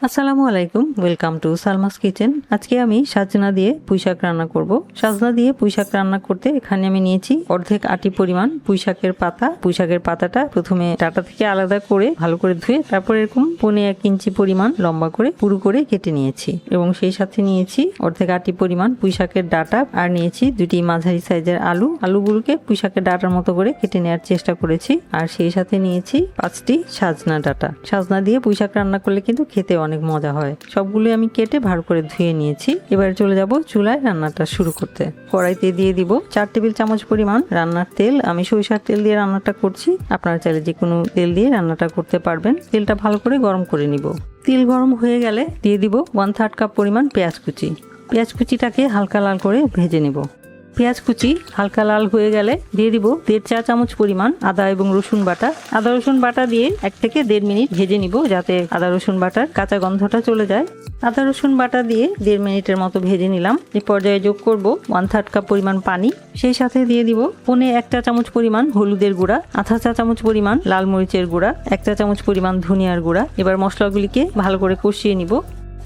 আসসালামু আলাইকুম, welcome to Salma's kitchen. আজকে আমি সাজনা দিয়ে পুঁইশাক রান্না করব। সাজনা দিয়ে পুঁইশাক রান্না করতে এখানে আমি নিয়েছি অর্ধেক আটি পরিমাণ পুঁইশাকের পাতা। পুঁইশাকের পাতাটা প্রথমে ডাটা থেকে আলাদা করে ভালো করে ধুয়ে তারপর এরকম 1.5 ইঞ্চি পরিমাণ লম্বা করে পুরু করে কেটে নিয়েছি এবং সেই সাথে নিয়েছি অর্ধেক আটি পরিমাণ পুঁইশাকের ডাটা আর নিয়েছি 2টি মাঝারি সাইজের আলুগুলোকে পুঁইশাকের ডাটার মতো করে কেটে নেওয়ার চেষ্টা করেছি। আর সেই সাথে নিয়েছি 5টি সাজনা ডাটা। সাজনা দিয়ে পুঁইশাক রান্না করলে কিন্তু খেতে অনেক মজা হয়। সবগুলো আমি কেটে ভালো করে ধুয়ে নিয়েছি। এবার চলে যাব চুলায় রান্নাটা শুরু করতে। কড়াইতে দিয়ে দিব 4 টেবিল চামচ পরিমাণ রান্নার তেল। আমি সরিষার তেল দিয়ে রান্নাটা করছি, আপনারা চাইলে যে কোনো তেল দিয়ে রান্নাটা করতে পারবেন। তেলটা ভালো করে গরম করে নিব। তেল গরম হয়ে গেলে দিয়ে দিব 1/3 কাপ পরিমাণ পেঁয়াজ কুচি। পেঁয়াজ কুচিটাকে হালকা লাল করে ভেজে নেব। পেঁয়াজ কুচি হালকা লাল হয়ে গেলে দিয়ে দিব 1.5 চা চামচ পরিমাণ আদা এবং রসুন বাটা। আদা রসুন বাটা দিয়ে 1 থেকে 1.5 মিনিট ভেজে নিব, যাতে আদা রসুন বাটার কাঁচা গন্ধটা চলে যায়। আদা রসুন বাটা দিয়ে 1.5 মিনিটের মতো ভেজে নিলাম। এই পর্যায়ে যোগ করব 1/3 কাপ পরিমাণ পানি। সেই সাথে দিয়ে দিব 1 চা চামচ পরিমাণ হলুদের গুঁড়া, 1/2 চা চামচ পরিমাণ লাল মরিচের গুঁড়া, 1 চা চামচ পরিমাণ ধনিয়ার গুঁড়া। এবার মশলাগুলিকে ভালো করে কষিয়ে নিব।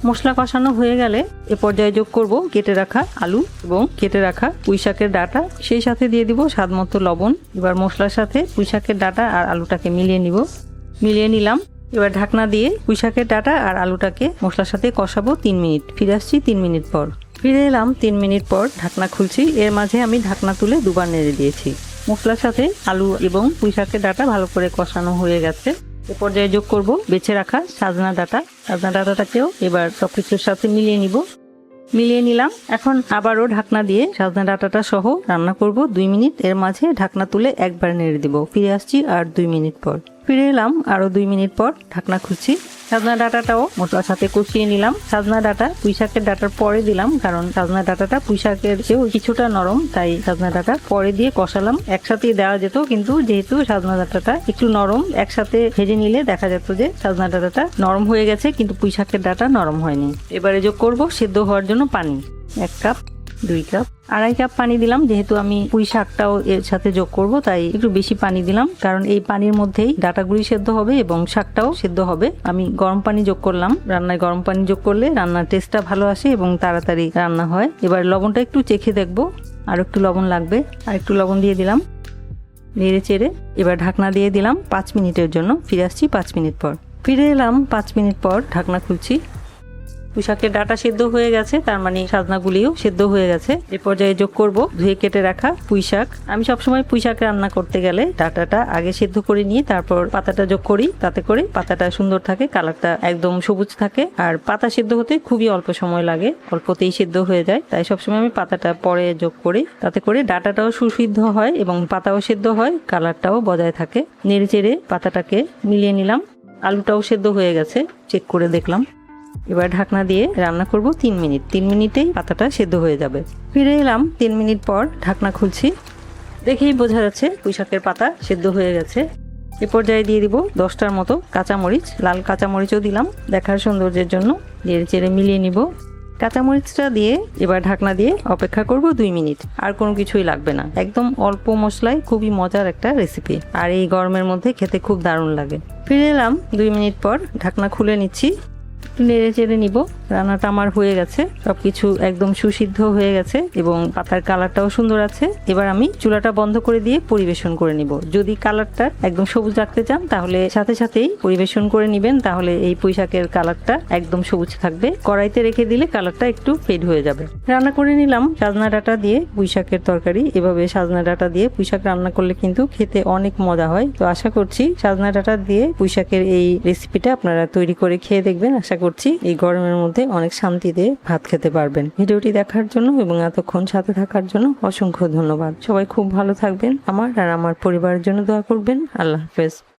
মশলা কষানো হয়ে গেলে এ পর্যায়ে যোগ করব কেটে রাখা আলু এবং কেটে রাখা পুঁইশাকের ডাঁটা। সেই সাথে দিয়ে দিব স্বাদমতো লবণ। এবার মশলার সাথে পুঁইশাকের ডাঁটা আর আলুটাকে মিলিয়ে নিলাম। এবার ঢাকনা দিয়ে পুঁইশাকের ডাঁটা আর আলুটাকে মশলার সাথে কষাবো 3 মিনিট। ফিরে আসছি 3 মিনিট পর। ফিরে এলাম 3 মিনিট পর। ঢাকনা খুলছি। এর মাঝে আমি ঢাকনা তুলে দুবার নেড়ে দিয়েছি। মশলার সাথে আলু এবং পুঁইশাকের ডাঁটা ভালো করে কষানো হয়ে গেছে। এ পর্যায়ে যোগ করব বেছে রাখা সাজনা ডাঁটাটাকেও এবার সবকিছুর সাথে মিলিয়ে নিলাম। এখন আবারও ঢাকনা দিয়ে সাজনা ডাঁটাটা সহ রান্না করব 2 মিনিট। এর মাঝে ঢাকনা তুলে একবার নেড়ে দিব। ফিরে আসছি আর 2 মিনিট পর। ফিরে এলাম আরো 2 মিনিট পর। ঢাকনা খুলছি। সাজনা ডাঁটাটাও মশলার সাথে কষিয়ে নিলাম। সাজনা ডাঁটা পুঁইশাকের ডাঁটার পরে দিলাম, কারণ সাজনা ডাঁটাটা পুঁইশাকের চেয়েও কিছুটা নরম, তাই সাজনা ডাঁটা পরে দিয়ে কষালাম। একসাথে দেওয়া যেত, কিন্তু যেহেতু সাজনা ডাঁটাটা একটু নরম, একসাথে ভেজে নিলে দেখা যেত যে সাজনা ডাঁটাটা নরম হয়ে গেছে, কিন্তু পুঁইশাকের ডাঁটা নরম হয়নি। এবারে যোগ করব সেদ্ধ হওয়ার জন্য পানি। 1 কাপ, 2 কাপ, 2.5 কাপ পানি দিলাম। যেহেতু আমি পুঁই শাকটাও এর সাথে যোগ করব, তাই একটু বেশি পানি দিলাম, কারণ এই পানির মধ্যেই ডাঁটাগুলি সেদ্ধ হবে এবং শাকটাও সেদ্ধ হবে। আমি গরম পানি যোগ করলাম। রান্নায় গরম পানি যোগ করলে রান্নার টেস্টটা ভালো আসে এবং তাড়াতাড়ি রান্না হয়। এবার লবণটা একটু চেখে দেখবো, আর একটু লবণ লাগবে। আর একটু লবণ দিয়ে দিলাম, নেড়ে চেড়ে এবার ঢাকনা দিয়ে দিলাম 5 মিনিটের জন্য। ফিরে আসছি 5 মিনিট পর। ফিরে এলাম 5 মিনিট পর। ঢাকনা খুলছি। পুঁইশাকের ডাঁটা সেদ্ধ হয়ে গেছে, তার মানে সাজনাগুলিও সেদ্ধ হয়ে গেছে। এ পর্যায়ে যোগ করব ধুয়ে কেটে রাখা পুঁইশাক। আমি সবসময় পুঁইশাক রান্না করতে গেলে ডাঁটাটা আগে সেদ্ধ করে নিয়ে তারপর পাতাটা যোগ করি, তাতে করে পাতাটা সুন্দর থাকে, কালারটা একদম সবুজ থাকে। আর পাতা সেদ্ধ হতে খুবই অল্প সময় লাগে, অল্পতেই সেদ্ধ হয়ে যায়। তাই সবসময় আমি পাতাটা পরে যোগ করি, তাতে করে ডাঁটাটাও সুসিদ্ধ হয় এবং পাতাও সেদ্ধ হয়, কালারটাও বজায় থাকে। নেড়ে চেড়ে পাতাটাকে মিলিয়ে নিলাম। আলুটাও সেদ্ধ হয়ে গেছে, চেক করে দেখলাম। এবার ঢাকনা দিয়ে রান্না করব 3 মিনিট। 3 মিনিটেই পাতাটা সেদ্ধ হয়ে যাবে। ফিরে এলাম 3 মিনিট পর। ঢাকনা খুলছি। দেখেই বোঝা যাচ্ছে পুঁইশাকের পাতা সেদ্ধ হয়ে গেছে। এ পর্যায়ে দিয়ে দিব 10টার মতো কাঁচামরিচ। লাল কাঁচামরিচও দিলাম দেখার সৌন্দর্যের জন্য। নেড়ে চেড়ে মিলিয়ে নিব। কাঁচামরিচটা দিয়ে এবার ঢাকনা দিয়ে অপেক্ষা করব 2 মিনিট। আর কোনো কিছুই লাগবে না, একদম অল্প মশলায় খুবই মজার একটা রেসিপি, আর এই গরমের মধ্যে খেতে খুব দারুণ লাগে। ফিরে এলাম 2 মিনিট পর। ঢাকনা খুলে নিচ্ছি। নেড়ে চেড়ে নিব। রান্নাটা আমার হয়ে গেছে, সবকিছু একদম সুসিদ্ধ হয়ে গেছে এবং পাতার কালারটাও সুন্দর আছে। এবার আমি চুলাটা বন্ধ করে দিয়ে পরিবেশন করে নিব। যদি কালারটা একদম সবুজ রাখতে চান তাহলে সাথে সাথেই পরিবেশন করে নিবেন, তাহলে এই পুঁইশাকের কালারটা একদম সবুজ থাকবে। কড়াইতে রেখে দিলে কালারটা একটু ফেড হয়ে যাবে। রান্না করে নিলাম সাজনা ডাঁটা দিয়ে পুঁইশাকের তরকারি। এভাবে সাজনা ডাঁটা দিয়ে পুঁইশাক রান্না করলে কিন্তু খেতে অনেক মজা হয়। তো আশা করছি সাজনা ডাঁটা দিয়ে পুঁইশাকের এই রেসিপিটা আপনারা তৈরি করে খেয়ে দেখবেন। আশা করছি এই গরমের মধ্যে অনেক শান্তিতে ভাত খেতে পারবেন। ভিডিওটি দেখার জন্য এবং এতক্ষণ সাথে থাকার জন্য অসংখ্য ধন্যবাদ। সবাই খুব ভালো থাকবেন। আমার আর আমার পরিবারের জন্য দোয়া করবেন। আল্লাহ হাফেজ।